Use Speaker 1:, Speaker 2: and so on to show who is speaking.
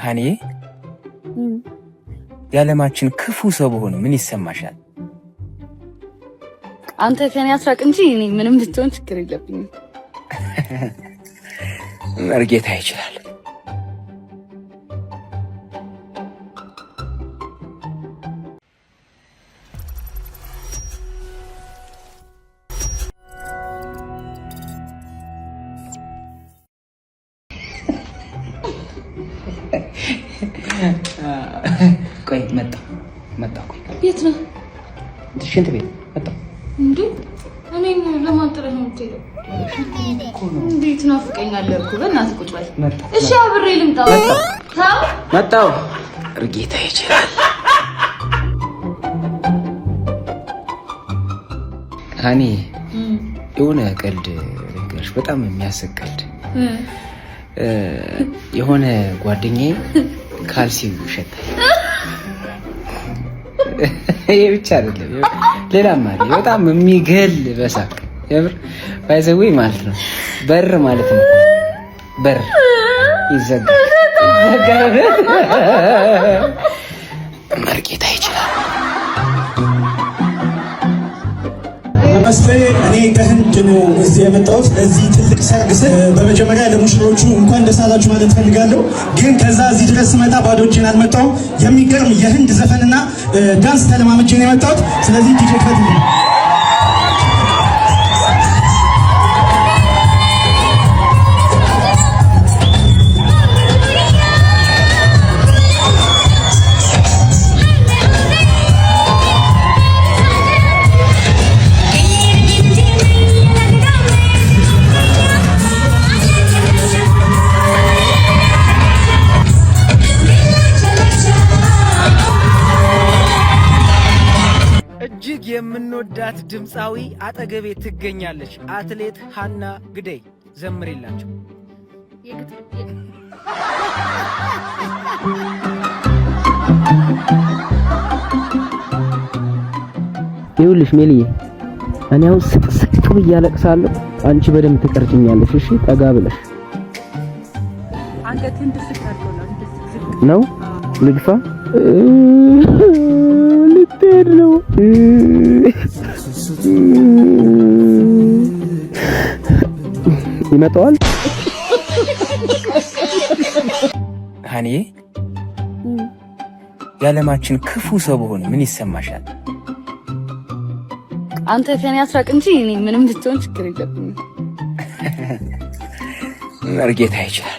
Speaker 1: ሃኒ ያለማችን ክፉ ሰው በሆነ ምን ይሰማሻል?
Speaker 2: አንተ ከኔ አስራቅ እንጂ እኔ ምንም ብትሆን ችግር የለብኝም።
Speaker 1: መርጌታ ይችላል። ቆይ መጣ ቆይ
Speaker 2: የት ነው?
Speaker 1: ሽንት ቤት መጣ
Speaker 2: እንዴ? እኔን ለማን ጥረህ ነው የምትሄደው? እንዴት ናፍቀኛለህ እኮ። በእናትህ ቁጭ በል። እሺ አብሬ ልምጣ።
Speaker 1: መጣው እርጌታ ይችላል። ሃኒ የሆነ ቀልድ ልንገርሽ፣ በጣም የሚያስቅ ቀልድ። የሆነ ጓደኛዬ ካልሲው ይሸታል። ይሄ ብቻ አይደለም፣ ሌላም አለ በጣም የሚገል በሳቅ የብር ባይዘዌ ማለት ነው። በር ማለት ነው፣ በር ይዘጋል። መርጌታ ይችላል።
Speaker 3: ነመስቴ፣ እኔ ከህንድ ነው እዚህ የመጣሁት ለዚህ ትልቅ ሰርግ። በመጀመሪያ ለሙሽሮቹ እንኳን ደስ አላችሁ ማለት ፈልጋለሁ። ግን ከዛ እዚህ ድረስ ስመጣ ባዶ እጄን አልመጣሁም። የሚገርም የህንድ ዘፈንና ዳንስ ተለማምጄ ነው የመጣሁት። ስለዚህ ዲጄ ከት
Speaker 1: እጅግ የምንወዳት ድምፃዊ አጠገቤ ትገኛለች። አትሌት ሃና ግደይ ዘምሪላቸው።
Speaker 4: ይኸውልሽ ሜልዬ፣ እኔ አሁን ስቅስቅ ብዬ አለቅሳለሁ። አንቺ በደንብ ትቀርጭኛለሽ። እሺ ጠጋ ብለሽ
Speaker 2: አንገትን ትስካርከው
Speaker 4: ነው ልግፋ። ልትሄድ ነው። ይመጣዋል።
Speaker 1: ሃኒ ያለማችን ክፉ ሰው በሆነ ምን ይሰማሻል?
Speaker 2: አንተ ከኔ አስራቅ እንጂ እኔ ምንም ብትሆን ችግር የለብኝም።
Speaker 1: መርጌታ ይችላል።